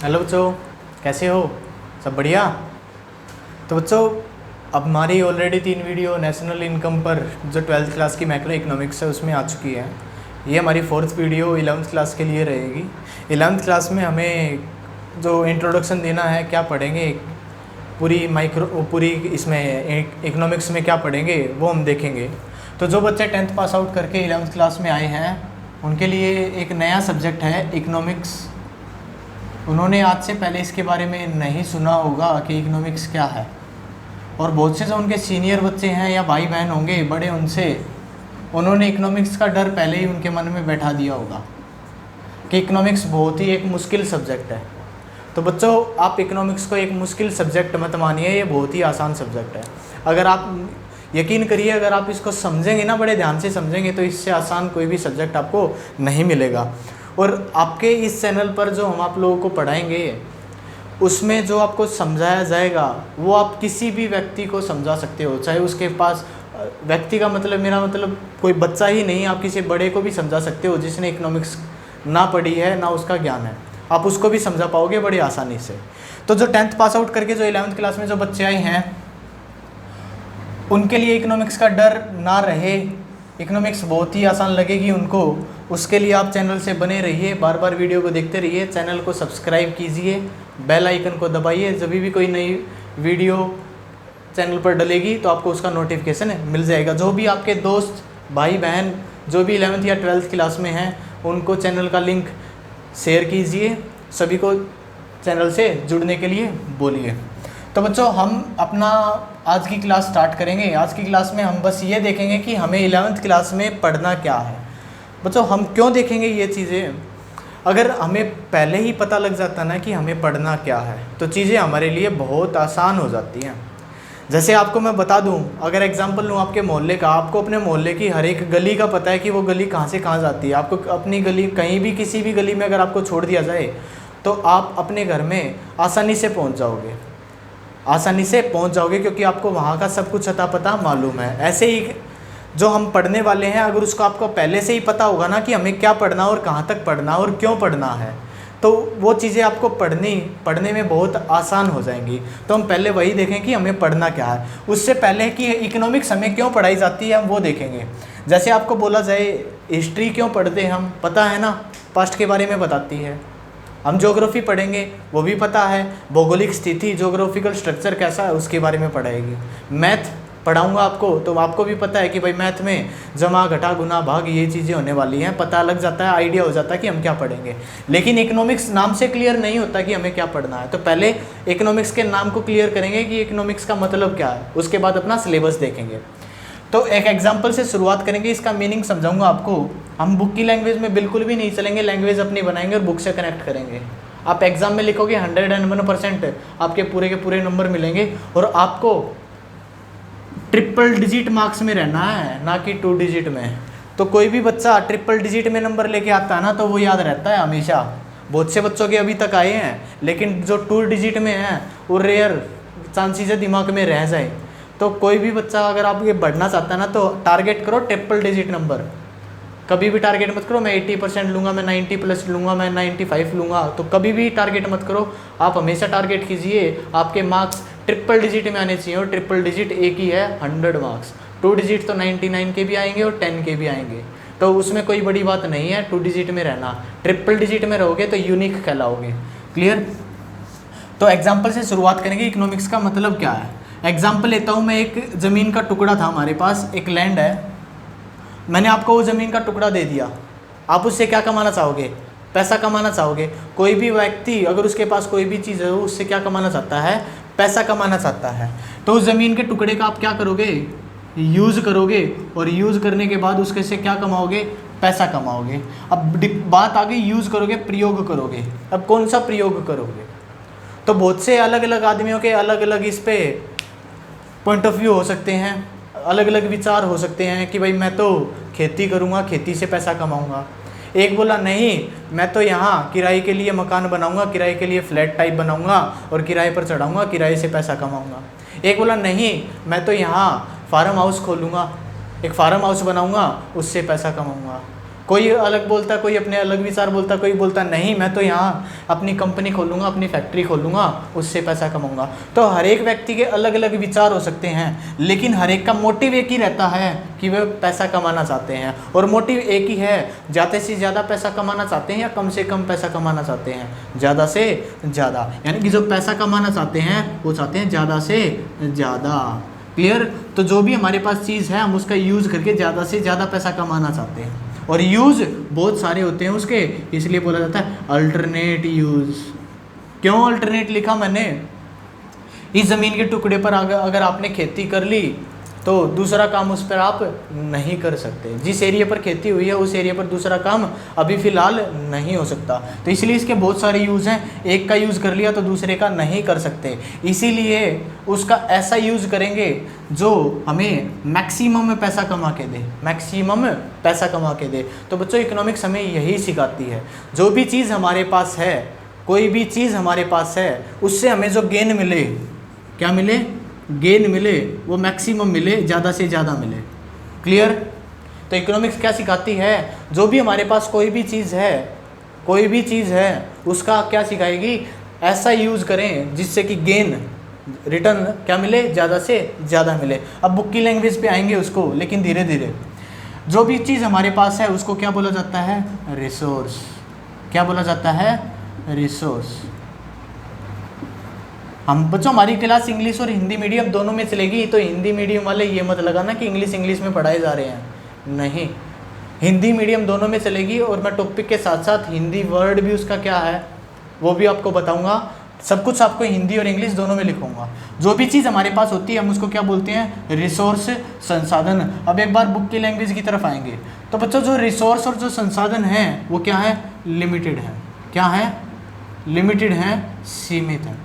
Hello बच्चों, कैसे हो? सब बढ़िया। तो बच्चों, अब हमारी ऑलरेडी 3 वीडियो नेशनल इनकम पर जो 12th क्लास की मैक्रो इकोनॉमिक्स है उसमें आ चुकी है। ये हमारी 4th वीडियो 11th क्लास के लिए रहेगी। 11th क्लास में हमें जो इंट्रोडक्शन देना है, क्या पढ़ेंगे, पूरी इसमें इकोनॉमिक्स में क्या पढ़ेंगे वो हम देखेंगे। तो जो बच्चे 10th पास आउट करके 11th क्लास में आए हैं उनके लिए एक नया सब्जेक्ट है इकोनॉमिक्स। उन्होंने आज से पहले इसके बारे में नहीं सुना होगा कि इकोनॉमिक्स क्या है, और बहुत से जो उनके सीनियर बच्चे हैं या भाई बहन होंगे बड़े, उनसे उन्होंने इकोनॉमिक्स का डर पहले ही उनके मन में बैठा दिया होगा कि इकोनॉमिक्स बहुत ही एक मुश्किल सब्जेक्ट है। तो बच्चों, आप इकोनॉमिक्स को एक मुश्किल सब्जेक्ट मत मानिए, ये बहुत ही आसान सब्जेक्ट है। अगर आप यकीन करिए, अगर आप इसको समझेंगे ना, बड़े ध्यान से समझेंगे, तो इससे आसान कोई भी सब्जेक्ट आपको नहीं मिलेगा। और आपके इस चैनल पर जो हम आप लोगों को पढ़ाएंगे उसमें जो आपको समझाया जाएगा वो आप किसी भी व्यक्ति को समझा सकते हो, चाहे उसके पास व्यक्ति का मतलब, मेरा मतलब कोई बच्चा ही नहीं, आप किसी बड़े को भी समझा सकते हो जिसने इकोनॉमिक्स ना पढ़ी है ना उसका ज्ञान है, आप उसको भी समझा पाओगे बड़ी आसानी से। तो जो 10th पास आउट करके जो 11th क्लास में जो बच्चे आए हैं उनके लिए इकोनॉमिक्स का डर ना रहे, इकोनॉमिक्स बहुत ही आसान लगेगी उनको, उसके लिए आप चैनल से बने रहिए, बार बार वीडियो को देखते रहिए, चैनल को सब्सक्राइब कीजिए, बेल आइकन को दबाइए। जब भी कोई नई वीडियो चैनल पर डलेगी तो आपको उसका नोटिफिकेशन मिल जाएगा। जो भी आपके दोस्त भाई बहन जो भी 11th या 12th क्लास में हैं उनको चैनल का लिंक शेयर कीजिए, सभी को चैनल से जुड़ने के लिए बोलिए। तो बच्चों, हम अपना आज की क्लास स्टार्ट करेंगे। आज की क्लास में हम बस ये देखेंगे कि हमें 11th क्लास में पढ़ना क्या है। बच्चों, हम क्यों देखेंगे ये चीज़ें? अगर हमें पहले ही पता लग जाता ना कि हमें पढ़ना क्या है तो चीज़ें हमारे लिए बहुत आसान हो जाती हैं। जैसे आपको मैं बता दूं, अगर एग्जांपल लूं आपके मोहल्ले का, आपको अपने मोहल्ले की हर एक गली का पता है कि वो गली कहाँ से कहाँ जाती है। आपको अपनी गली कहीं भी किसी भी गली में अगर आपको छोड़ दिया जाए तो आप अपने घर में आसानी से पहुँच जाओगे, क्योंकि आपको वहाँ का सब कुछ अता पता मालूम है। ऐसे ही जो हम पढ़ने वाले हैं, अगर उसको आपको पहले से ही पता होगा ना कि हमें क्या पढ़ना और कहाँ तक पढ़ना और क्यों पढ़ना है, तो वो चीज़ें आपको पढ़ने में बहुत आसान हो जाएंगी। तो हम पहले वही देखें कि हमें पढ़ना क्या है। उससे पहले कि इकोनॉमिक्स हमें क्यों पढ़ाई जाती है हम वो देखेंगे। जैसे आपको बोला जाए हिस्ट्री क्यों पढ़ते हैं हम, पता है ना, पास्ट के बारे में बताती है। हम ज्योग्राफी पढ़ेंगे, वो भी पता है, भौगोलिक स्थिति, ज्योग्राफिकल स्ट्रक्चर कैसा है उसके बारे में पढ़ाएगी। मैथ पढ़ाऊंगा आपको तो आपको भी पता है कि भाई मैथ में जमा घटा गुना भाग ये चीज़ें होने वाली हैं, पता लग जाता है, आइडिया हो जाता है कि हम क्या पढ़ेंगे। लेकिन इकोनॉमिक्स नाम से क्लियर नहीं होता कि हमें क्या पढ़ना है। तो पहले इकोनॉमिक्स के नाम को क्लियर करेंगे कि इकोनॉमिक्स का मतलब क्या है, उसके बाद अपना सिलेबस देखेंगे। तो एक एग्जाम्पल से शुरुआत करेंगे, इसका मीनिंग समझाऊंगा आपको। हम बुक की लैंग्वेज में बिल्कुल भी नहीं चलेंगे, लैंग्वेज अपनी बनाएंगे और बुक से कनेक्ट करेंगे। आप एग्जाम में लिखोगे 101% आपके पूरे के पूरे नंबर मिलेंगे, और आपको ट्रिपल डिजिट मार्क्स में रहना है, ना कि 2 डिजिट में। तो कोई भी बच्चा ट्रिपल डिजिट में नंबर लेके आता है ना तो वो याद रहता है हमेशा। बहुत से बच्चों के अभी तक आए हैं, लेकिन जो 2 डिजिट में है वो रेयर चांसेस है दिमाग में रह जाए। तो कोई भी बच्चा अगर आप ये बढ़ना चाहता है ना तो टारगेट करो ट्रिपल डिजिट नंबर। कभी भी टारगेट मत करो मैं 80% लूँगा, मैं 90+ लूँगा, मैं 95 लूँगा, तो कभी भी टारगेट मत करो। आप हमेशा टारगेट कीजिए आपके मार्क्स ट्रिपल डिजिट में आने चाहिए, और ट्रिपल डिजिट एक ही है 100 मार्क्स। 2 डिजिट तो 99 के भी आएंगे और 10 के भी आएंगे, तो उसमें कोई बड़ी बात नहीं है 2 डिजिट में रहना। ट्रिपल डिजिट में रहोगे तो यूनिक कहलाओगे। क्लियर? तो एग्जाम्पल से शुरुआत करेंगे, इकोनॉमिक्स का मतलब क्या है। एग्जाम्पल लेता हूँ मैं, एक ज़मीन का टुकड़ा था हमारे पास, एक लैंड है, मैंने आपको वो ज़मीन का टुकड़ा दे दिया। आप उससे क्या कमाना चाहोगे? पैसा कमाना चाहोगे। कोई भी व्यक्ति अगर उसके पास कोई भी चीज़ है उससे क्या कमाना चाहता है? पैसा कमाना चाहता है। तो उस ज़मीन के टुकड़े का आप क्या करोगे? यूज़ करोगे, और यूज़ करने के बाद उसके से क्या कमाओगे? पैसा कमाओगे। अब बात आ गई यूज़ करोगे, प्रयोग करोगे। अब कौन सा प्रयोग करोगे? तो बहुत से अलग अलग आदमियों के अलग अलग इस पे पॉइंट ऑफ व्यू हो सकते हैं, अलग अलग विचार हो सकते हैं कि भाई मैं तो खेती करूँगा, खेती से पैसा कमाऊँगा। एक बोला नहीं, मैं तो यहाँ किराए के लिए मकान बनाऊँगा, किराए के लिए फ्लैट टाइप बनाऊँगा और किराए पर चढ़ाऊँगा, किराए से पैसा कमाऊँगा। एक बोला नहीं, मैं तो यहाँ फार्म हाउस खोलूँगा, एक फार्म हाउस बनाऊँगा, उससे पैसा कमाऊँगा। कोई अलग बोलता है, कोई अपने अलग विचार बोलता है, कोई बोलता नहीं मैं तो यहाँ अपनी कंपनी खोलूँगा, अपनी फैक्ट्री खोलूँगा, उससे पैसा कमाऊँगा। तो हर एक व्यक्ति के अलग अलग विचार हो सकते हैं, लेकिन हर एक का मोटिव एक ही रहता है कि वे पैसा कमाना चाहते हैं। और मोटिव एक ही है, ज़्यादा से ज़्यादा पैसा कमाना चाहते हैं या कम से कम पैसा कमाना चाहते हैं? ज़्यादा से ज़्यादा। यानी कि जो पैसा कमाना चाहते हैं वो चाहते हैं ज़्यादा से ज़्यादा। क्लियर? तो जो भी हमारे पास चीज़ है हम उसका यूज़ करके ज़्यादा से ज़्यादा पैसा कमाना चाहते हैं, और यूज़ बहुत सारे होते हैं उसके, इसलिए बोला जाता है अल्टरनेट यूज़। क्यों अल्टरनेट लिखा मैंने? इस ज़मीन के टुकड़े पर अगर आपने खेती कर ली तो दूसरा काम उस पर आप नहीं कर सकते। जिस एरिया पर खेती हुई है उस एरिया पर दूसरा काम अभी फ़िलहाल नहीं हो सकता। तो इसलिए इसके बहुत सारे यूज़ हैं, एक का यूज़ कर लिया तो दूसरे का नहीं कर सकते, इसीलिए उसका ऐसा यूज़ करेंगे जो हमें मैक्सिमम में पैसा कमा के दे, मैक्सिमम पैसा कमा के दे। तो बच्चों इकोनॉमिक्स हमें यही सिखाती है, जो भी चीज़ हमारे पास है, कोई भी चीज़ हमारे पास है, उससे हमें जो गेन मिले, क्या मिले? गेन मिले, वो मैक्सिमम मिले, ज़्यादा से ज़्यादा मिले। क्लियर? तो इकोनॉमिक्स क्या सिखाती है? जो भी हमारे पास कोई भी चीज़ है, कोई भी चीज़ है, उसका क्या सिखाएगी? ऐसा यूज़ करें जिससे कि गेन, रिटर्न क्या मिले? ज़्यादा से ज़्यादा मिले। अब बुक की लैंग्वेज पे आएंगे उसको, लेकिन धीरे धीरे। जो भी चीज़ हमारे पास है उसको क्या बोला जाता है? रिसोर्स। क्या बोला जाता है? रिसोर्स। हम बच्चों हमारी क्लास इंग्लिश और हिंदी मीडियम दोनों में चलेगी, तो हिंदी मीडियम वाले ये मत लगाना कि इंग्लिश में पढ़ाए जा रहे हैं, नहीं, हिंदी मीडियम दोनों में चलेगी। और मैं टॉपिक के साथ साथ हिंदी वर्ड भी उसका क्या है वो भी आपको बताऊंगा। सब कुछ आपको हिंदी और इंग्लिश दोनों में लिखूंगा। जो भी चीज़ हमारे पास होती है हम उसको क्या बोलते हैं? रिसोर्स, संसाधन। अब एक बार बुक की लैंग्वेज की तरफ आएंगे तो बच्चों जो रिसोर्स और जो संसाधन हैं वो क्या है? लिमिटेड है। क्या है? लिमिटेड है, सीमित है।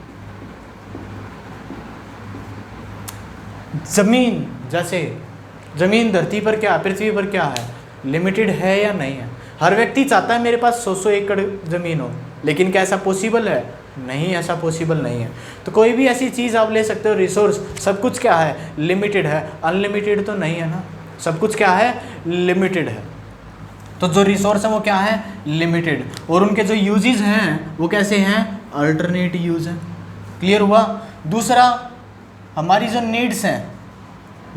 ज़मीन, जैसे ज़मीन धरती पर क्या, पृथ्वी पर क्या है? लिमिटेड है या नहीं है? हर व्यक्ति चाहता है मेरे पास 100 एकड़ ज़मीन हो, लेकिन क्या ऐसा पॉसिबल है? नहीं, ऐसा पॉसिबल नहीं है। तो कोई भी ऐसी चीज़ आप ले सकते हो, रिसोर्स, सब कुछ क्या है? लिमिटेड है। अनलिमिटेड तो नहीं है ना, सब कुछ क्या है? लिमिटेड है। तो जो रिसोर्स है वो क्या है? लिमिटेड। और उनके जो यूजेस हैं वो कैसे हैं? अल्टरनेट यूज है। क्लियर हुआ? दूसरा, हमारी जो नीड्स हैं,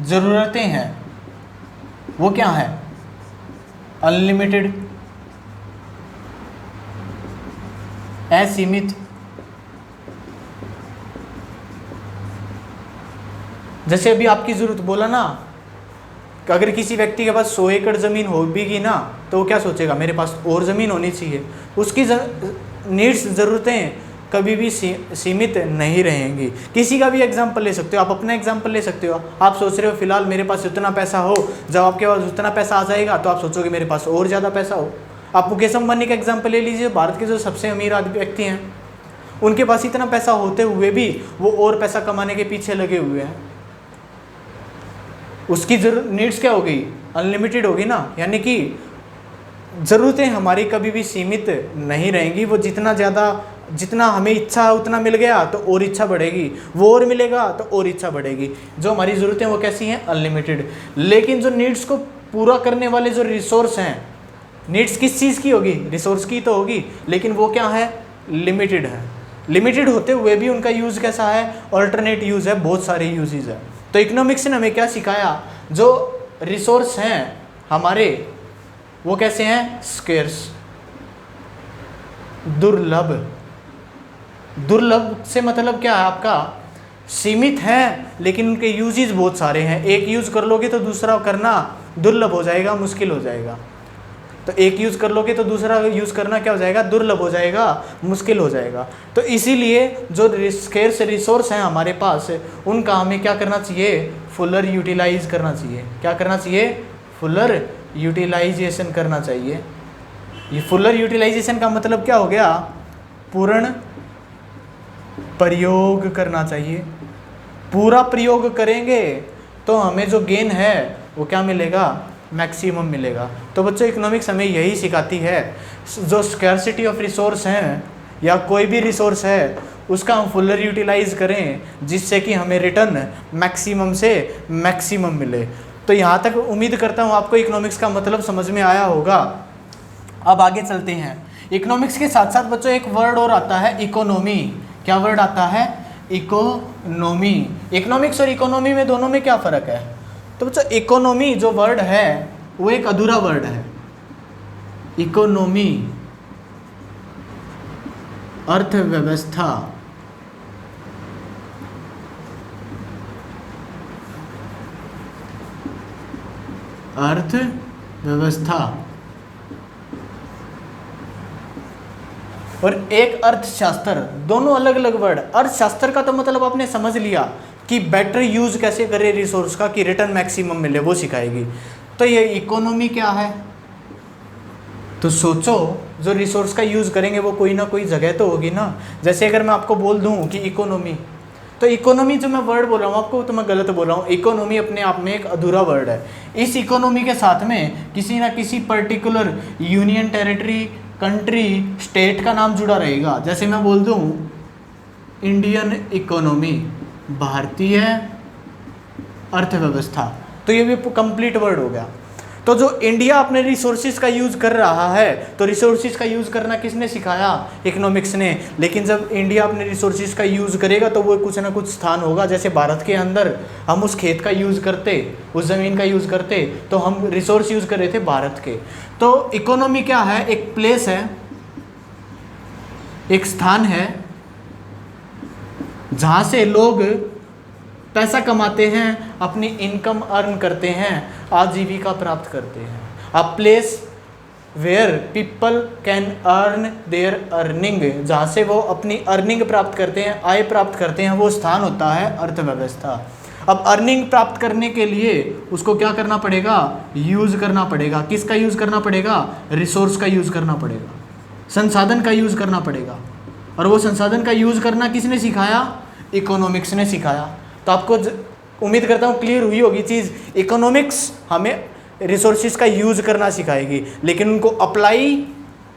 ज़रूरतें हैं, वो क्या है? अनलिमिटेड, असीमित। जैसे अभी आपकी ज़रूरत बोला ना, कि अगर किसी व्यक्ति के पास 100 एकड़ ज़मीन होगी ना तो वो क्या सोचेगा? मेरे पास और ज़मीन होनी चाहिए। उसकी नीड्स, ज़रूरतें कभी भी सीमित नहीं रहेंगी। किसी का भी एग्जाम्पल ले सकते हो, आप अपना एग्जाम्पल ले सकते हो। आप सोच रहे हो फिलहाल मेरे पास उतना पैसा हो, जब आपके पास उतना पैसा आ जाएगा तो आप सोचोगे मेरे पास और ज़्यादा पैसा हो। आप मुकेश अंबानी का एग्जाम्पल ले लीजिए, भारत के जो सबसे अमीर व्यक्ति हैं, उनके पास इतना पैसा होते हुए भी वो और पैसा कमाने के पीछे लगे हुए हैं। उसकी नीड्स क्या होगी? अनलिमिटेड होगी ना, यानी कि ज़रूरतें हमारी कभी भी सीमित नहीं रहेंगी। वो जितना हमें इच्छा है उतना मिल गया तो और इच्छा बढ़ेगी, वो और मिलेगा तो और इच्छा बढ़ेगी। जो हमारी ज़रूरतें वो कैसी हैं? अनलिमिटेड। लेकिन जो नीड्स को पूरा करने वाले जो रिसोर्स हैं, नीड्स किस चीज़ की होगी? रिसोर्स की तो होगी, लेकिन वो क्या है? लिमिटेड है। लिमिटेड होते हुए भी उनका यूज़ कैसा है? अल्टरनेट यूज़ है, बहुत सारे यूजेज है। तो इकोनॉमिक्स ने हमें क्या सिखाया? जो रिसोर्स हैं हमारे वो कैसे हैं? स्केर्स, दुर्लभ। दुर्लभ से मतलब क्या है आपका? सीमित है, लेकिन उनके यूजेस बहुत सारे हैं। एक यूज़ कर लोगे तो दूसरा करना दुर्लभ हो जाएगा, मुश्किल हो जाएगा। तो एक यूज़ कर लोगे तो दूसरा यूज़ करना क्या हो जाएगा? दुर्लभ हो जाएगा, मुश्किल हो जाएगा। तो इसीलिए जो स्केर्स रिसोर्स हैं हमारे पास, उनका हमें क्या करना चाहिए? फुलर यूटिलाइज करना चाहिए। क्या करना चाहिए? फुलर यूटिलाइजेशन करना चाहिए। ये फुलर यूटिलाइजेशन का मतलब क्या हो गया? पूर्ण प्रयोग करना चाहिए। पूरा प्रयोग करेंगे तो हमें जो गेन है वो क्या मिलेगा? मैक्सिमम मिलेगा। तो बच्चों इकोनॉमिक्स हमें यही सिखाती है, जो स्कैर्सिटी ऑफ रिसोर्स हैं या कोई भी रिसोर्स है उसका हम फुलर यूटिलाइज करें, जिससे कि हमें रिटर्न मैक्सिमम से मैक्सिमम मिले। तो यहाँ तक उम्मीद करता हूँ आपको इकोनॉमिक्स का मतलब समझ में आया होगा। अब आगे चलते हैं। इकोनॉमिक्स के साथ साथ बच्चों एक वर्ड और आता है इकोनॉमी। क्या वर्ड आता है? इकोनॉमी। इकोनॉमिक्स और इकोनॉमी में दोनों में क्या फ़र्क है? तो बच्चों इकोनॉमी जो वर्ड है वो एक अधूरा वर्ड है। इकोनॉमी अर्थव्यवस्था, अर्थव्यवस्था, और एक अर्थशास्त्र, दोनों अलग अलग वर्ड। अर्थशास्त्र का तो मतलब आपने समझ लिया कि बेटर यूज कैसे करें रिसोर्स का कि रिटर्न मैक्सिमम मिले, वो सिखाएगी। तो ये इकोनॉमी क्या है? तो सोचो जो रिसोर्स का यूज़ करेंगे वो कोई ना कोई जगह तो होगी ना। जैसे अगर मैं आपको बोल दूं कि इकोनॉमी, तो इकोनॉमी जो मैं वर्ड बोल रहा हूँ आपको तो मैं गलत बोल रहा हूँ। इकोनॉमी अपने आप में एक अधूरा वर्ड है। इस इकोनॉमी के साथ में किसी ना किसी particular union territory, country, state का नाम जुड़ा रहेगा। जैसे मैं बोल दूँ इंडियन इकोनॉमी, भारतीय अर्थव्यवस्था, तो ये भी कंप्लीट वर्ड हो गया। तो जो इंडिया अपने रिसोर्सेज का यूज़ कर रहा है, तो रिसोर्सेज का यूज़ करना किसने सिखाया? इकोनॉमिक्स ने। लेकिन जब इंडिया अपने रिसोर्सेज का यूज़ करेगा तो वो कुछ ना कुछ स्थान होगा। जैसे भारत के अंदर हम उस खेत का यूज़ करते, उस ज़मीन का यूज़ करते, तो हम रिसोर्स यूज़ कर रहे थे भारत के। तो इकोनॉमी क्या है? एक प्लेस है, एक स्थान है जहाँ से लोग पैसा कमाते हैं, अपनी इनकम अर्न करते हैं, आजीविका प्राप्त करते हैं। A place where people can earn their earning, जहाँ से वो अपनी अर्निंग प्राप्त करते हैं, आय प्राप्त करते हैं, वो स्थान होता है अर्थव्यवस्था। अब अर्निंग प्राप्त करने के लिए उसको क्या करना पड़ेगा? यूज़ करना पड़ेगा। किसका यूज़ करना पड़ेगा? रिसोर्स का यूज़ करना पड़ेगा, संसाधन का यूज़ करना पड़ेगा। और वो संसाधन का यूज़ करना किसने सिखाया? इकोनॉमिक्स ने सिखाया। तो आपको उम्मीद करता हूँ क्लियर हुई होगी चीज़। इकोनॉमिक्स हमें रिसोर्सेज का यूज़ करना सिखाएगी, लेकिन उनको अप्लाई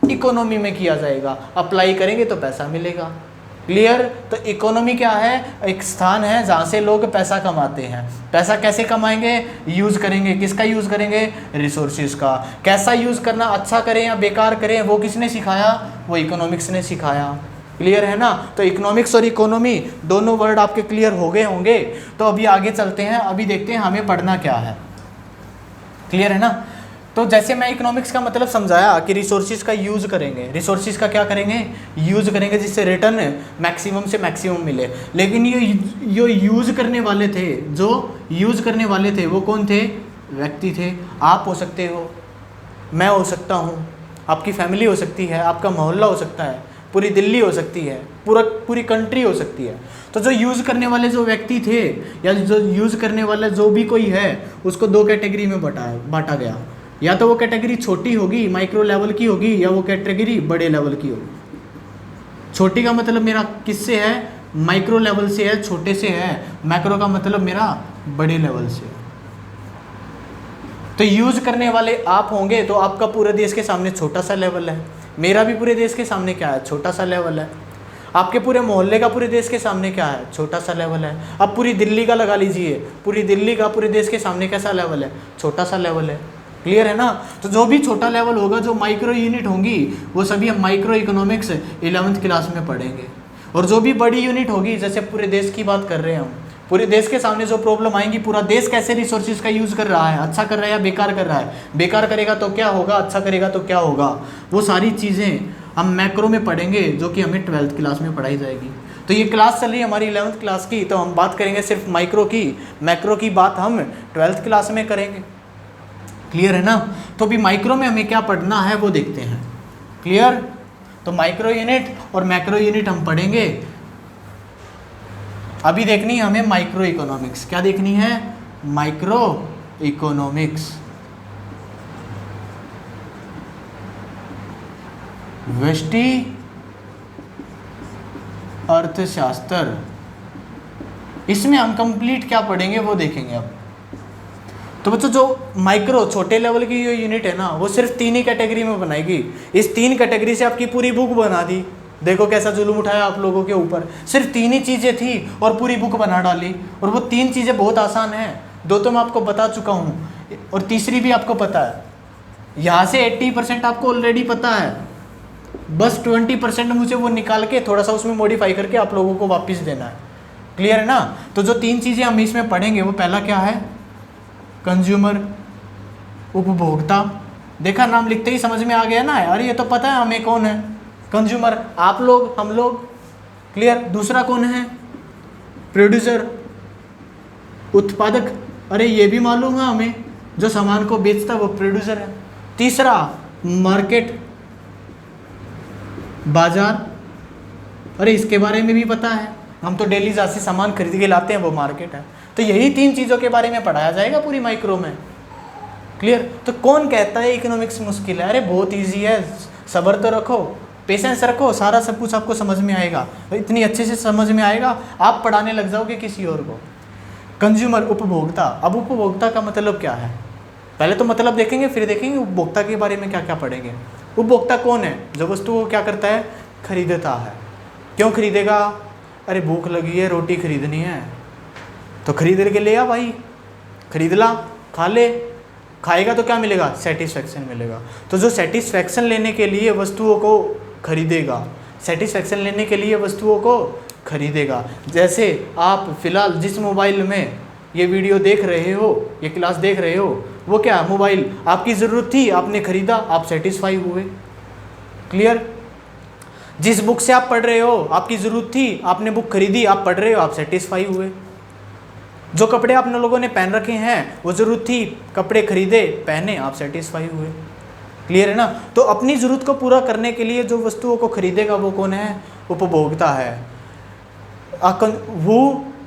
इकोनॉमी में किया जाएगा। अप्लाई करेंगे तो पैसा मिलेगा। क्लियर? तो इकोनॉमी क्या है? एक स्थान है जहाँ से लोग पैसा कमाते हैं। पैसा कैसे कमाएंगे? यूज़ करेंगे। किसका यूज़ करेंगे? रिसोर्सेज का। कैसा यूज़ करना, अच्छा करें या बेकार करें, वो किसने सिखाया? वो इकोनॉमिक्स ने सिखाया। क्लियर है ना? तो इकोनॉमिक्स और इकोनॉमी दोनों वर्ड आपके क्लियर हो गए होंगे। तो अभी आगे चलते हैं, अभी देखते हैं हमें पढ़ना क्या है। क्लियर है ना? तो जैसे मैं इकोनॉमिक्स का मतलब समझाया कि रिसोर्सेज का यूज़ करेंगे, रिसोर्सेज का क्या करेंगे? यूज़ करेंगे, जिससे रिटर्न मैक्सिमम से मैक्सिमम मिले। लेकिन ये यूज़ करने वाले थे, जो यूज़ करने वाले थे वो कौन थे? व्यक्ति थे। आप हो सकते हो, मैं हो सकता हूँ, आपकी फैमिली हो सकती है, आपका मोहल्ला हो सकता है, पूरी दिल्ली हो सकती है, पूरी कंट्री हो सकती है। तो जो यूज़ करने वाले जो व्यक्ति थे या जो यूज़ करने वाला जो भी कोई है, उसको दो कैटेगरी में बांटा गया। या तो वो कैटेगरी छोटी होगी, माइक्रो लेवल की होगी, या वो कैटेगरी बड़े लेवल की होगी। छोटी का मतलब मेरा किससे है? माइक्रो लेवल से है, छोटे से है। मैक्रो का मतलब मेरा बड़े लेवल से है। तो यूज़ करने वाले आप होंगे तो आपका पूरे देश के सामने छोटा सा लेवल है, मेरा भी पूरे देश के सामने क्या है? छोटा सा लेवल है। आपके पूरे मोहल्ले का पूरे देश के सामने क्या है? छोटा सा लेवल है। अब पूरी दिल्ली का लगा लीजिए, पूरी दिल्ली का पूरे देश के सामने कैसा लेवल है? छोटा सा लेवल है। क्लियर है ना? तो जो भी छोटा लेवल होगा, जो माइक्रो यूनिट होंगी, वो सभी हम माइक्रो इकोनॉमिक्स 11वीं क्लास में पढ़ेंगे। और जो भी बड़ी यूनिट होगी, जैसे पूरे देश की बात कर रहे हैं हम, पूरे देश के सामने जो प्रॉब्लम आएंगी, पूरा देश कैसे रिसोर्सेज का यूज़ कर रहा है, अच्छा कर रहा है या बेकार कर रहा है, बेकार करेगा तो क्या होगा, अच्छा करेगा तो क्या होगा, वो सारी चीज़ें हम मैक्रो में पढ़ेंगे, जो कि हमें 12th क्लास में पढ़ाई जाएगी। तो ये क्लास चल रही है हमारी 11th क्लास की, तो हम बात करेंगे सिर्फ माइक्रो की। मैक्रो की बात हम 12th क्लास में करेंगे। क्लियर है ना? तो अभी माइक्रो में हमें क्या पढ़ना है वो देखते हैं। क्लियर? तो माइक्रो यूनिट और मैक्रो यूनिट हम पढ़ेंगे। अभी देखनी है हमें माइक्रो इकोनॉमिक्स। क्या देखनी है? Micro economics. व्यष्टि अर्थशास्त्र, इसमें हम कंप्लीट क्या पढ़ेंगे वो देखेंगे अब। तो बच्चों जो माइक्रो छोटे लेवल की जो यूनिट है ना, वो सिर्फ 3 ही कैटेगरी में बनाएगी। इस 3 कैटेगरी से आपकी पूरी बुक बना दी। देखो कैसा जुल्म उठाया आप लोगों के ऊपर। सिर्फ 3 ही चीज़ें थी और पूरी बुक बना डाली। और वो 3 चीज़ें बहुत आसान हैं। 2 तो मैं आपको बता चुका हूँ और तीसरी भी आपको पता है। यहाँ से 80% आपको ऑलरेडी पता है, बस 20% मुझे वो निकाल के थोड़ा सा उसमें मॉडिफाई करके आप लोगों को वापस देना है। क्लियर है ना? तो जो 3 चीज़ें हम इसमें पढ़ेंगे वो पहला क्या है, कंज्यूमर, उपभोक्ता। देखा, नाम लिखते ही समझ में आ गया ना, अरे ये तो पता है हमें कौन है, कंज्यूमर, आप लोग, हम लोग। क्लियर? दूसरा कौन है, प्रोड्यूसर, उत्पादक, अरे ये भी मालूम है हमें, जो सामान को बेचता है वो प्रोड्यूसर है। तीसरा मार्केट, बाजार, अरे इसके बारे में भी पता है, हम तो डेली जहाँ से सामान खरीद के लाते हैं वो मार्केट है। तो यही 3 चीज़ों के बारे में पढ़ाया जाएगा पूरी माइक्रो में। क्लियर? तो कौन कहता है इकोनॉमिक्स मुश्किल है? अरे बहुत ईजी है, सब्र तो रखो, पेशेंस रखो, सारा सब कुछ आपको समझ में आएगा। तो इतनी अच्छे से समझ में आएगा, आप पढ़ाने लग जाओगे किसी और को। कंज्यूमर, उपभोक्ता। अब उपभोक्ता का मतलब क्या है, पहले तो मतलब देखेंगे, फिर देखेंगे उपभोक्ता के बारे में क्या क्या पढ़ेंगे। उपभोक्ता कौन है? जो वस्तु को क्या करता है, खरीदता है। क्यों खरीदेगा? अरे भूख लगी है, रोटी खरीदनी है, तो खरीद के ले आ भाई, खरीद ला, खा ले, खाएगा तो क्या मिलेगा, सेटिस्फैक्शन मिलेगा। तो जो सेटिस्फैक्शन लेने के लिए वस्तुओं को खरीदेगा, सेटिस्फैक्शन लेने के लिए वस्तुओं को खरीदेगा। जैसे आप फिलहाल जिस मोबाइल में ये वीडियो देख रहे हो, ये क्लास देख रहे हो, वो क्या मोबाइल आपकी ज़रूरत थी, आपने खरीदा, आप सेटिस्फाई हुए। क्लियर? जिस बुक से आप पढ़ रहे हो, आपकी ज़रूरत थी, आपने बुक खरीदी, आप पढ़ रहे हो, आप सेटिस्फाई हुए। जो कपड़े आप लोगों ने पहन रखे हैं, वो ज़रूरत थी, कपड़े खरीदे, पहने, आप सेटिस्फाई हुए। क्लियर है ना? तो अपनी ज़रूरत को पूरा करने के लिए जो वस्तुओं को खरीदेगा वो कौन है, उपभोक्ता है। who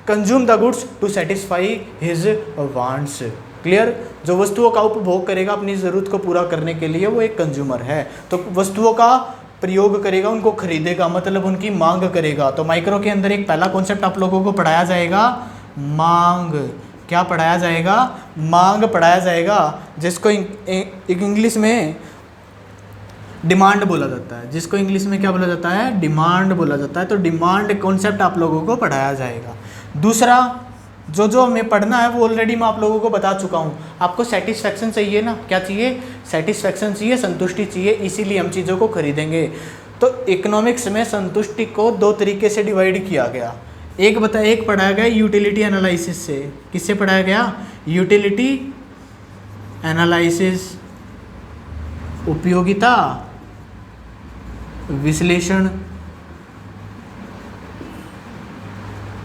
consume the goods to satisfy his wants। Clear? जो वस्तुओं का उपभोग करेगा अपनी ज़रूरत को पूरा करने के लिए, वो एक कंज्यूमर है। तो वस्तुओं का प्रयोग करेगा, उनको खरीदेगा, मतलब उनकी मांग करेगा। तो माइक्रो के अंदर एक पहला कॉन्सेप्ट आप लोगों को पढ़ाया जाएगा, मांग। क्या पढ़ाया जाएगा? मांग पढ़ाया जाएगा, जिसको इंग्लिश में डिमांड बोला जाता है। जिसको इंग्लिश में क्या बोला जाता है? डिमांड बोला जाता है। तो डिमांड कॉन्सेप्ट आप लोगों को पढ़ाया जाएगा। दूसरा जो हमें पढ़ना है वो ऑलरेडी मैं आप लोगों को बता चुका हूँ। आपको सेटिस्फैक्शन चाहिए ना, क्या चाहिए? सेटिस्फैक्शन चाहिए, संतुष्टि चाहिए, इसीलिए हम चीज़ों को खरीदेंगे। तो इकोनॉमिक्स में संतुष्टि को 2 तरीके से डिवाइड किया गया। एक पढ़ाया गया यूटिलिटी एनालिसिस से। किससे पढ़ाया गया? यूटिलिटी एनालिसिस, उपयोगिता विश्लेषण।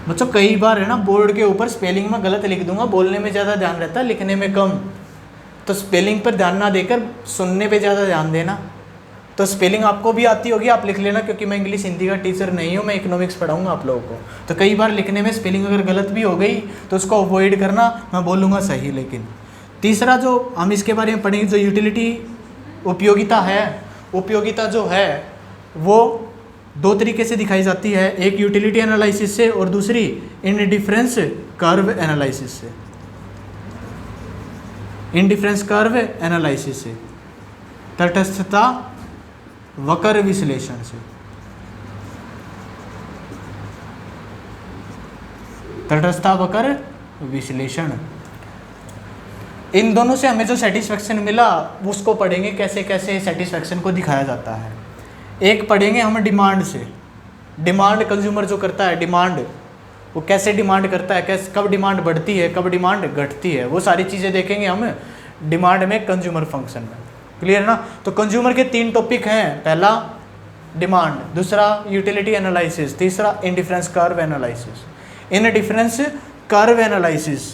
बच्चों कई बार है ना बोर्ड के ऊपर स्पेलिंग में गलत लिख दूंगा, बोलने में ज़्यादा ध्यान रहता है, लिखने में कम। तो स्पेलिंग पर ध्यान ना देकर सुनने पे ज़्यादा ध्यान देना। तो स्पेलिंग आपको भी आती होगी, आप लिख लेना, क्योंकि मैं इंग्लिश हिंदी का टीचर नहीं हूँ, मैं इकोनॉमिक्स पढ़ाऊँगा आप लोगों को। तो कई बार लिखने में स्पेलिंग अगर गलत भी हो गई तो उसको अवॉइड करना, मैं बोलूँगा सही। लेकिन तीसरा जो हम इसके बारे में पढ़ेंगे, जो यूटिलिटी उपयोगिता है, उपयोगिता जो है वो 2 तरीके से दिखाई जाती है। एक यूटिलिटी एनालिसिस से और दूसरी इंडिफरेंस कर्व एनालिसिस से। इंडिफरेंस कर्व एनालिसिस से, तटस्थता वक्र विश्लेषण से। तटस्थता वक्र विश्लेषण, इन दोनों से हमें जो सेटिस्फैक्शन मिला उसको पढ़ेंगे, कैसे कैसे सेटिस्फैक्शन को दिखाया जाता है। एक पढ़ेंगे हम डिमांड से। डिमांड कंज्यूमर जो करता है, डिमांड वो कैसे डिमांड करता है, कैसे, कब डिमांड बढ़ती है, कब डिमांड घटती है, वो सारी चीज़ें देखेंगे हम डिमांड में, कंज्यूमर फंक्शन में। क्लियर ना? तो कंज्यूमर के 3 टॉपिक हैं, पहला डिमांड, दूसरा यूटिलिटी एनालिसिस, तीसरा indifference curve analysis. Indifference curve analysis,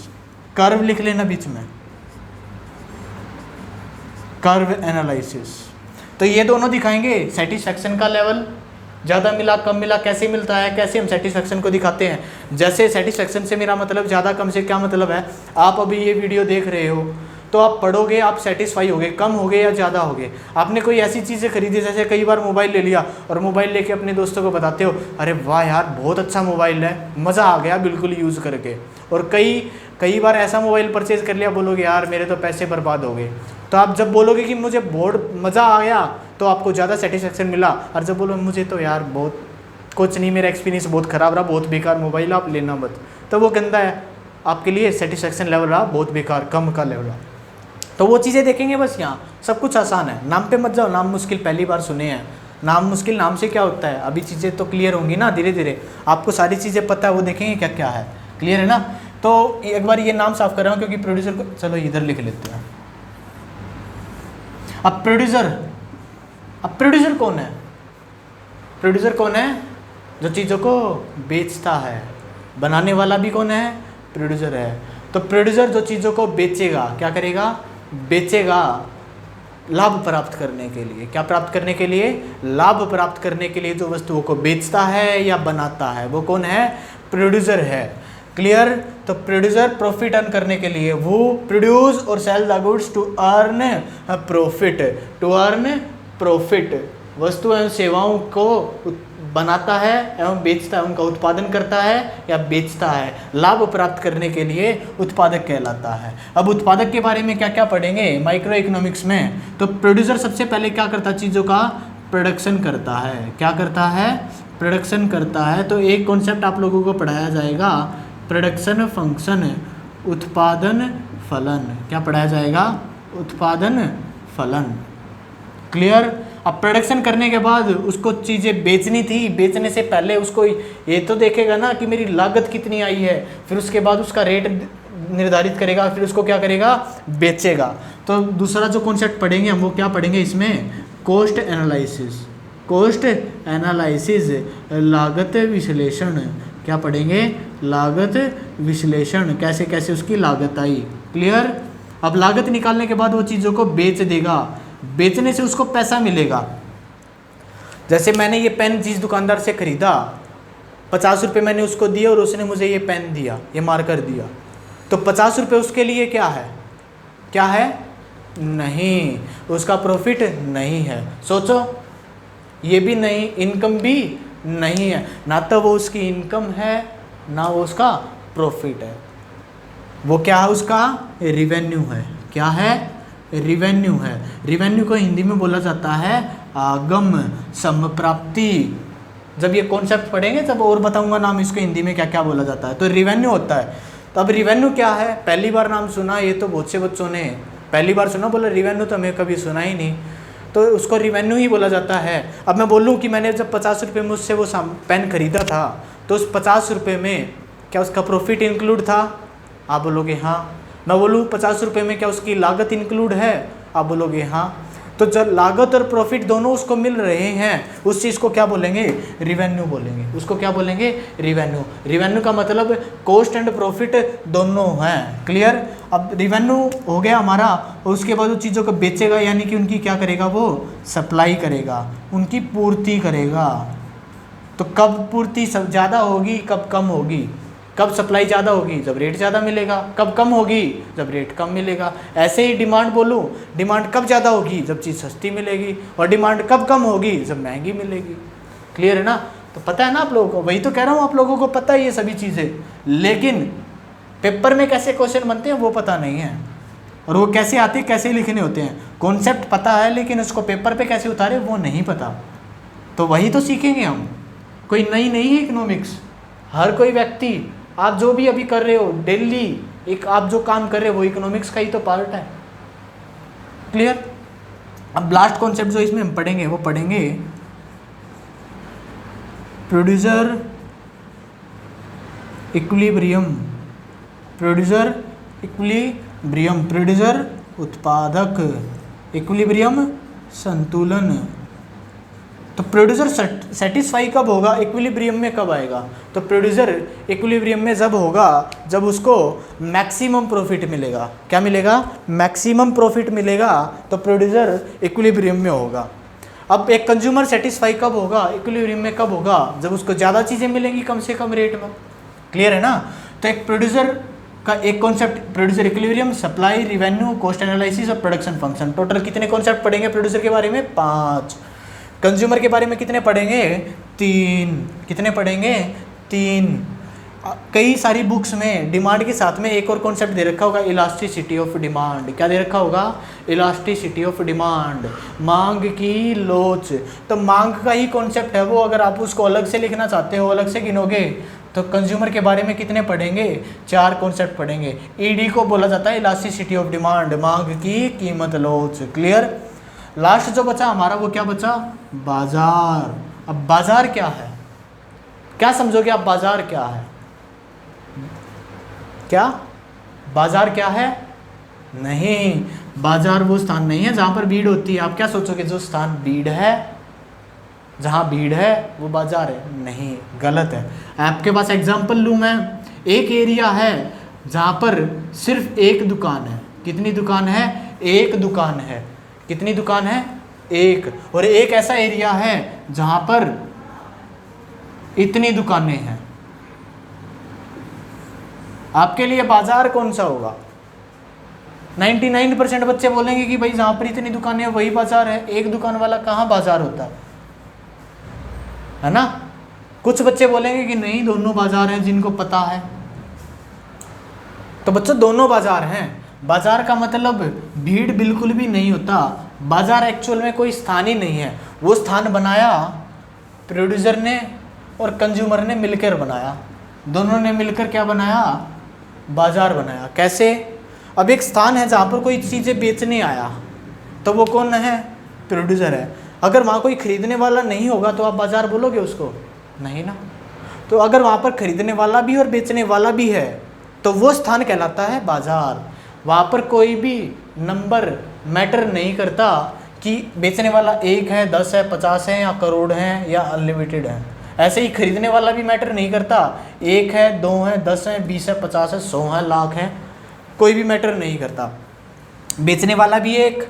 curve लिख लेना बीच में, कर्व एनालिसिस। तो ये दोनों दिखाएंगे सेटिस्फैक्शन का लेवल, ज़्यादा मिला कम मिला कैसे मिलता है, कैसे हम सेटिस्फैक्शन को दिखाते हैं। जैसे सेटिस्फैक्शन से मेरा मतलब ज़्यादा कम से क्या मतलब है, आप अभी ये वीडियो देख रहे हो तो आप पढ़ोगे, आप सेटिस्फाई होगे, कम होगे या ज़्यादा होगे। आपने कोई ऐसी चीज़ें खरीदी, जैसे कई बार मोबाइल ले लिया और मोबाइल लेके अपने दोस्तों को बताते हो, अरे वाह यार बहुत अच्छा मोबाइल है, मज़ा आ गया बिल्कुल यूज़ करके। और कई बार ऐसा मोबाइल परचेज़ कर लिया, बोलोगे यार मेरे तो पैसे बर्बाद हो गए। तो आप जब बोलोगे कि मुझे बहुत मज़ा आ गया तो आपको ज़्यादा सेटिस्फैक्शन मिला, और जब बोलो मुझे तो यार बहुत कुछ नहीं, मेरा एक्सपीरियंस बहुत ख़राब रहा, बहुत बेकार मोबाइल, आप लेना मत, तो वो गंदा है आपके लिए, सेटिस्फैक्शन लेवल रहा बहुत बेकार, कम का लेवल रहा। तो वो चीज़ें देखेंगे बस। यहाँ सब कुछ आसान है, नाम पे मत जाओ, नाम मुश्किल पहली बार सुने हैं। नाम मुश्किल, नाम से क्या होता है, अभी चीज़ें तो क्लियर होंगी ना धीरे धीरे, आपको सारी चीज़ें पता है, वो देखेंगे क्या क्या है। क्लियर है ना। तो एक बार ये नाम साफ कर रहा हूँ क्योंकि प्रोड्यूसर को, चलो इधर लिख लेते हैं। अब प्रोड्यूसर कौन है? प्रोड्यूसर कौन है? जो चीज़ों को बेचता है। बनाने वाला भी कौन है? प्रोड्यूसर है। तो प्रोड्यूसर जो चीज़ों को बेचेगा, क्या करेगा? बेचेगा लाभ प्राप्त करने के लिए। क्या प्राप्त करने के लिए? लाभ प्राप्त करने के लिए जो वस्तुओं को बेचता है या बनाता है वो कौन है? प्रोड्यूसर है। क्लियर। तो प्रोड्यूसर प्रॉफिट अर्न करने के लिए, वो प्रोड्यूस और sell the goods to earn profit, to earn profit. वस्तु एवं सेवाओं को बनाता है एवं बेचता है, उनका उत्पादन करता है या बेचता है, लाभ प्राप्त करने के लिए उत्पादक कहलाता है। अब उत्पादक के बारे में क्या क्या पढ़ेंगे माइक्रो इकोनॉमिक्स में। तो प्रोड्यूसर सबसे पहले क्या करता है? चीज़ों का प्रोडक्शन करता है। क्या करता है? प्रोडक्शन करता है। तो एक कॉन्सेप्ट आप लोगों को पढ़ाया जाएगा, प्रोडक्शन फंक्शन, उत्पादन फलन। क्या पढ़ाया जाएगा? उत्पादन फलन। क्लियर। अब प्रोडक्शन करने के बाद उसको चीज़ें बेचनी थी, बेचने से पहले उसको ये तो देखेगा ना कि मेरी लागत कितनी आई है, फिर उसके बाद उसका रेट निर्धारित करेगा, फिर उसको क्या करेगा? बेचेगा। तो दूसरा जो कॉन्सेप्ट पढ़ेंगे हम वो क्या पढ़ेंगे इसमें? Cost analysis. कॉस्ट एनालिसिस, लागत विश्लेषण। क्या पढ़ेंगे? लागत विश्लेषण, कैसे कैसे उसकी लागत आई। क्लियर। अब लागत निकालने के बाद वो चीज़ों को बेच देगा, बेचने से उसको पैसा मिलेगा। जैसे मैंने ये पेन जिस दुकानदार से खरीदा, 50 रुपये मैंने उसको दिए और उसने मुझे ये पेन दिया, ये मार्कर दिया, तो 50 रुपये उसके लिए क्या है? क्या है? नहीं, उसका प्रॉफिट नहीं है। सोचो, ये भी नहीं, इनकम भी नहीं है, ना तो वो उसकी इनकम है ना वो उसका प्रॉफिट है। वो क्या है? उसका रिवेन्यू है। क्या है? रिवेन्यू है। रिवेन्यू को हिंदी में बोला जाता है आगम संप्राप्ति। जब ये कॉन्सेप्ट पढ़ेंगे तब और बताऊंगा नाम इसको हिंदी में क्या क्या बोला जाता है। तो रिवेन्यू होता है। तो अब रिवेन्यू क्या है? पहली बार नाम सुना, ये तो बहुत से बच्चों ने पहली बार सुना, बोला रिवेन्यू तो हमें कभी सुना ही नहीं, तो उसको रिवेन्यू ही बोला जाता है। अब मैं बोलूँ कि मैंने जब 50 रुपये में उससे वो पेन खरीदा था, तो उस 50 रुपये में क्या उसका प्रॉफिट इंक्लूड था? आप बोलोगे हाँ। मैं बोलूँ 50 रुपये में क्या उसकी लागत इंक्लूड है? आप बोलोगे हाँ। तो जब लागत और प्रॉफिट दोनों उसको मिल रहे हैं, उस चीज़ को क्या बोलेंगे? रिवेन्यू बोलेंगे। उसको क्या बोलेंगे? रिवेन्यू। रिवेन्यू का मतलब कॉस्ट एंड प्रॉफिट दोनों हैं। क्लियर। अब रिवेन्यू हो गया हमारा, और उसके बाद उन चीज़ों को बेचेगा, यानी कि उनकी क्या करेगा? वो सप्लाई करेगा, उनकी पूर्ति करेगा। तो कब पूर्ति सब ज़्यादा होगी, कब कम होगी? कब सप्लाई ज़्यादा होगी? जब रेट ज़्यादा मिलेगा। कब कम होगी? जब रेट कम मिलेगा। ऐसे ही डिमांड बोलूँ, डिमांड कब ज़्यादा होगी? जब चीज़ सस्ती मिलेगी। और डिमांड कब कम होगी? जब महंगी मिलेगी। क्लियर है ना। तो पता है ना आप लोगों को, वही तो कह रहा हूँ, आप लोगों को पता है ये सभी चीज़ें, लेकिन पेपर में कैसे क्वेश्चन बनते हैं वो पता नहीं है, और वो कैसे आते हैं, कैसे लिखने होते हैं। कॉन्सेप्ट पता है लेकिन उसको पेपर पर कैसे उतारे वो नहीं पता। तो वही तो सीखेंगे हम। कोई नई नहीं है इकोनॉमिक्स। हर कोई व्यक्ति, आप जो भी अभी कर रहे हो डेली, एक आप जो काम कर रहे हो वो इकोनॉमिक्स का ही तो पार्ट है। क्लियर। अब लास्ट कॉन्सेप्ट जो इसमें हम पढ़ेंगे वो पढ़ेंगे producer equilibrium. Producer equilibrium, producer उत्पादक, इक्विलिब्रियम संतुलन। तो प्रोड्यूसर सेटिस्फाई कब होगा? इक्विलिब्रियम में कब आएगा? तो प्रोड्यूसर इक्विलिब्रियम में जब होगा जब उसको मैक्सिमम प्रॉफिट मिलेगा। क्या मिलेगा? मैक्सिमम प्रॉफिट मिलेगा, तो प्रोड्यूसर इक्विलिब्रियम में होगा। अब एक कंज्यूमर सेटिस्फाई कब होगा? इक्विलिब्रियम में कब होगा? जब उसको ज़्यादा चीज़ें मिलेंगी कम से कम रेट में। क्लियर है ना। तो एक प्रोड्यूसर का एक concept producer equilibrium, supply, revenue, cost analysis और प्रोडक्शन फंक्शन। टोटल कितने कॉन्सेप्ट पढ़ेंगे प्रोड्यूसर के बारे में? 5। कंज्यूमर के बारे में कितने पढ़ेंगे? 3। कितने पढ़ेंगे? 3। कई सारी बुक्स में डिमांड के साथ में एक और कॉन्सेप्ट दे रखा होगा, इलास्टिसिटी ऑफ डिमांड। क्या दे रखा होगा? इलास्टिसिटी ऑफ डिमांड, मांग की लोच। तो मांग का ही कॉन्सेप्ट है वो। अगर आप उसको अलग से लिखना चाहते हो, अलग से गिनोगे तो कंज्यूमर के बारे में कितने पढ़ेंगे, 4 कॉन्सेप्ट पढ़ेंगे। ईडी को बोला जाता है इलास्टिसिटी ऑफ डिमांड, मांग की कीमत लोच। क्लियर। लास्ट जो बचा हमारा वो क्या बचा, बाजार। अब बाजार क्या है, क्या समझोगे आप, बाजार क्या है, क्या बाजार क्या है, नहीं, बाजार वो स्थान नहीं है जहां पर भीड़ होती है। आप क्या सोचोगे, जो स्थान भीड़ है, जहां भीड़ है वो बाजार है, नहीं, गलत है। आपके पास एग्जांपल लूं मैं, एक एरिया है जहां पर सिर्फ एक दुकान है, कितनी दुकान है, एक दुकान है, कितनी दुकान है, एक। और एक ऐसा एरिया है जहां पर इतनी दुकानें हैं। आपके लिए बाजार कौन सा होगा, 99% बच्चे बोलेंगे कि भाई जहां पर इतनी दुकानें हैं वही बाजार है, एक दुकान वाला कहाँ बाजार होता है ना। कुछ बच्चे बोलेंगे कि नहीं दोनों बाजार हैं, जिनको पता है। तो बच्चों दोनों बाजार हैं। बाजार का मतलब भीड़ बिल्कुल भी नहीं होता। बाजार एक्चुअल में कोई स्थान ही नहीं है, वो स्थान बनाया प्रोड्यूसर ने और कंज्यूमर ने मिलकर बनाया, दोनों ने मिलकर क्या बनाया, बाजार बनाया। कैसे, अब एक स्थान है जहाँ पर कोई चीज़ें बेचने आया, तो वो कौन है, प्रोड्यूसर है। अगर वहाँ कोई खरीदने वाला नहीं होगा तो आप बाजार बोलोगे उसको, नहीं ना। तो अगर वहाँ पर खरीदने वाला भी और बेचने वाला भी है तो वो स्थान कहलाता है बाजार। वहाँ पर कोई भी नंबर मैटर नहीं करता कि बेचने वाला 1 है, 10 है, 50 है या करोड़ है या अनलिमिटेड है। ऐसे ही खरीदने वाला भी मैटर नहीं करता, 1 है, 2 है, 10 है, 20 है, 50 है, 100 है, लाख है, कोई भी मैटर नहीं करता। बेचने वाला भी एक,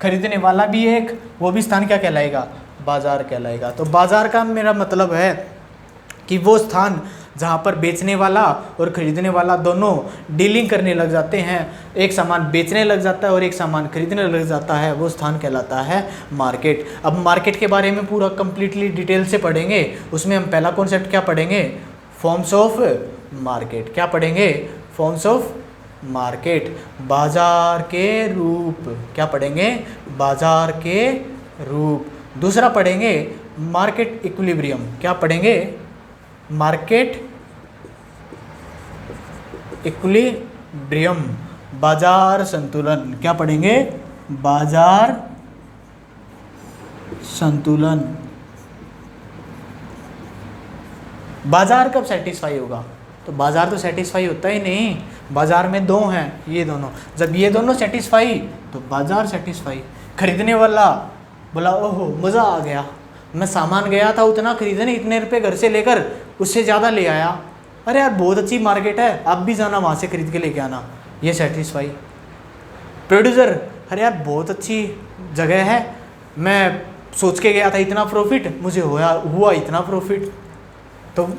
खरीदने वाला भी एक, वो भी स्थान क्या कहलाएगा, बाजार कहलाएगा। तो बाजार का मेरा मतलब है कि वो स्थान जहाँ पर बेचने वाला और खरीदने वाला दोनों डीलिंग करने लग जाते हैं, एक सामान बेचने लग जाता है और एक सामान खरीदने लग जाता है, वो स्थान कहलाता है मार्केट। अब मार्केट के बारे में पूरा कंप्लीटली डिटेल से पढ़ेंगे। उसमें हम पहला कॉन्सेप्ट क्या पढ़ेंगे, फॉर्म्स ऑफ मार्केट। क्या पढ़ेंगे, फॉर्म्स ऑफ मार्केट, बाजार के रूप। क्या पढ़ेंगे, बाजार के रूप। दूसरा पढ़ेंगे मार्केट इक्विलिब्रियम। क्या पढ़ेंगे, मार्केट इक्विलिब्रियम, बाजार संतुलन। क्या पढ़ेंगे, बाजार संतुलन। बाजार कब सेटिस्फाई होगा, तो बाजार तो सेटिस्फाई होता ही नहीं। बाजार में 2 हैं, ये दोनों, जब ये दोनों सेटिस्फाई तो बाजार सेटिस्फाई। खरीदने वाला बोला ओहो मज़ा आ गया, मैं सामान गया था उतना खरीदने, इतने रुपए घर से लेकर उससे ज़्यादा ले आया, अरे यार बहुत अच्छी मार्केट है, आप भी जाना वहाँ से खरीद के लेके आना, ये सेटिस्फाई। प्रोड्यूसर, अरे यार बहुत अच्छी जगह है, मैं सोच के गया था इतना प्रॉफिट, मुझे हुआ इतना प्रॉफिट, तो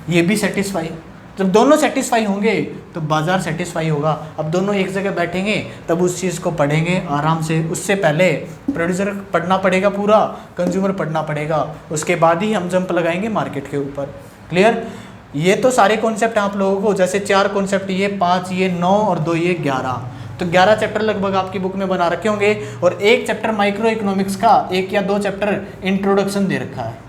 ये भी सेटिस्फाई। जब दोनों सेटिस्फाई होंगे तो बाजार सेटिस्फाई होगा। अब दोनों एक जगह बैठेंगे तब उस चीज़ को पढ़ेंगे आराम से। उससे पहले प्रोड्यूसर पढ़ना पड़ेगा पूरा, कंज्यूमर पढ़ना पड़ेगा, उसके बाद ही हम जंप लगाएंगे मार्केट के ऊपर। क्लियर। ये तो सारे कॉन्सेप्ट आप लोगों को, जैसे 4 कॉन्सेप्ट, ये 5, ये 9 और 2 ये 11, तो 11 चैप्टर लगभग आपकी बुक में बना रखे होंगे। और एक चैप्टर माइक्रो इकोनॉमिक्स का, 1 या 2 चैप्टर इंट्रोडक्शन दे रखा है।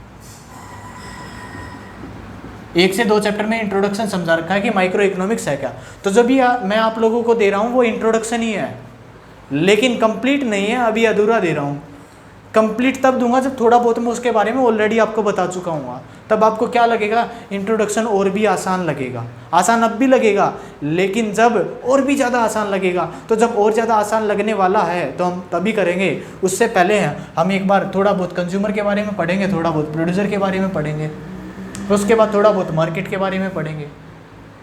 1 से 2 चैप्टर में इंट्रोडक्शन समझा रखा है कि माइक्रो इकोनॉमिक्स है क्या। तो जब भी मैं आप लोगों को दे रहा हूँ वो इंट्रोडक्शन ही है, लेकिन कंप्लीट नहीं है, अभी अधूरा दे रहा हूँ। कंप्लीट तब दूंगा जब थोड़ा बहुत मैं उसके बारे में ऑलरेडी आपको बता चुका हूँ, तब आपको क्या लगेगा, इंट्रोडक्शन और भी आसान लगेगा। आसान अब भी लगेगा, लेकिन जब और भी ज़्यादा आसान लगेगा, तो जब और ज़्यादा आसान लगने वाला है तो हम तभी करेंगे। उससे पहले हम एक बार थोड़ा बहुत कंज्यूमर के बारे में पढ़ेंगे, थोड़ा बहुत प्रोड्यूसर के बारे में पढ़ेंगे, तो उसके बाद थोड़ा बहुत मार्केट के बारे में पढ़ेंगे।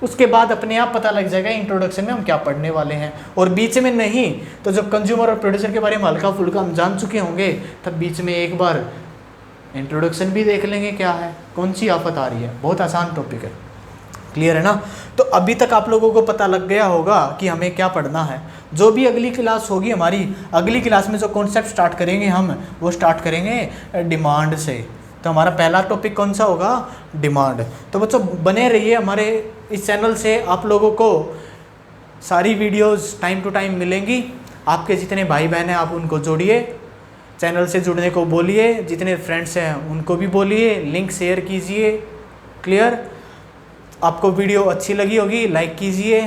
उसके बाद अपने आप पता लग जाएगा इंट्रोडक्शन में हम क्या पढ़ने वाले हैं। और बीच में नहीं तो जब कंज्यूमर और प्रोड्यूसर के बारे में हल्का फुल्का हम जान चुके होंगे, तब बीच में एक बार इंट्रोडक्शन भी देख लेंगे क्या है, कौन सी आफत आ रही है। बहुत आसान टॉपिक है। क्लियर है ना। तो अभी तक आप लोगों को पता लग गया होगा कि हमें क्या पढ़ना है। जो भी अगली क्लास होगी हमारी, अगली क्लास में जो कॉन्सेप्ट स्टार्ट करेंगे हम, वो स्टार्ट करेंगे डिमांड से। तो हमारा पहला टॉपिक कौन सा होगा, डिमांड। तो बच्चों बने रहिए हमारे इस चैनल से, आप लोगों को सारी वीडियोस टाइम टू टाइम मिलेंगी। आपके जितने भाई बहन हैं आप उनको जोड़िए, चैनल से जुड़ने को बोलिए, जितने फ्रेंड्स हैं उनको भी बोलिए, लिंक शेयर कीजिए। क्लियर। आपको वीडियो अच्छी लगी होगी, लाइक कीजिए,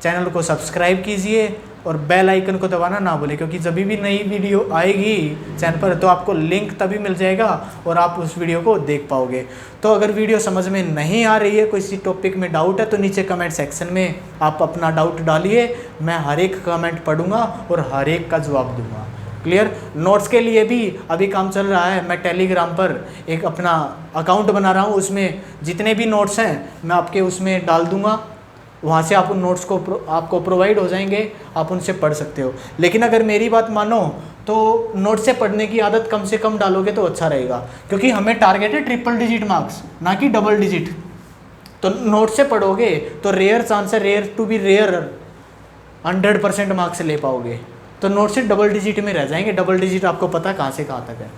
चैनल को सब्सक्राइब कीजिए और बेल आइकन को दबाना ना भूलें, क्योंकि जब भी नई वीडियो आएगी चैनल पर तो आपको लिंक तभी मिल जाएगा और आप उस वीडियो को देख पाओगे। तो अगर वीडियो समझ में नहीं आ रही है, कोई सी टॉपिक में डाउट है, तो नीचे कमेंट सेक्शन में आप अपना डाउट डालिए, मैं हर एक कमेंट पढ़ूंगा और हर एक का जवाब दूंगा। क्लियर। नोट्स के लिए भी अभी काम चल रहा है, मैं टेलीग्राम पर एक अपना अकाउंट बना रहा हूँ, उसमें जितने भी नोट्स हैं मैं आपके उसमें डाल दूंगा, वहाँ से आप उन नोट्स को आपको प्रोवाइड हो जाएंगे, आप उनसे पढ़ सकते हो। लेकिन अगर मेरी बात मानो तो नोट से पढ़ने की आदत कम से कम डालोगे तो अच्छा रहेगा, क्योंकि हमें टारगेट है ट्रिपल डिजिट मार्क्स, ना कि डबल डिजिट। तो नोट से पढ़ोगे तो रेयर चांस है, rare to be rare 100% marks ले पाओगे, तो नोट से डबल डिजिट में रह जाएंगे। डबल डिजिट आपको पता है कहाँ से कहाँ तक है।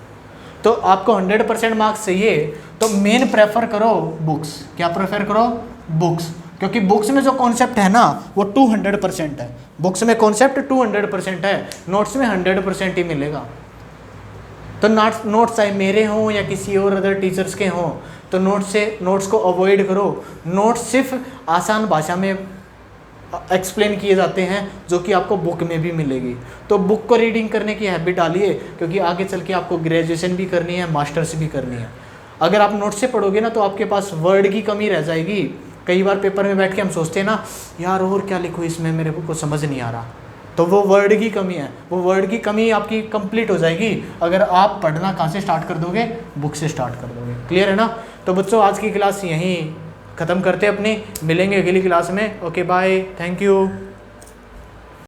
तो आपको 100% मार्क्स चाहिए तो मेन प्रेफर करो बुक्स। क्या प्रेफर करो? बुक्स, क्योंकि बुक्स में जो कॉन्सेप्ट है ना वो 200% है। बुक्स में कॉन्सेप्ट 200% है, नोट्स में 100% ही मिलेगा। तो नोट्स चाहे मेरे हों या किसी और अदर टीचर्स के हों, तो नोट्स को अवॉइड करो। नोट्स सिर्फ आसान भाषा में एक्सप्लेन किए जाते हैं जो कि आपको बुक में भी मिलेगी। तो बुक को रीडिंग करने की हैबिट डालिए, क्योंकि आगे चल के आपको ग्रेजुएशन भी करनी है, मास्टर्स भी करनी है। अगर आप नोट से पढ़ोगे ना तो आपके पास वर्ड की कमी रह जाएगी। कई बार पेपर में बैठ के हम सोचते हैं ना, यार और क्या लिखूँ इसमें, मेरे को समझ नहीं आ रहा, तो वो वर्ड की कमी है। वो वर्ड की कमी आपकी कंप्लीट हो जाएगी अगर आप पढ़ना कहाँ से स्टार्ट कर दोगे? बुक से स्टार्ट कर दोगे। क्लियर है ना? तो बच्चों आज की क्लास यहीं ख़त्म करते हैं अपनी, मिलेंगे अगली क्लास में। Okay bye, thank you.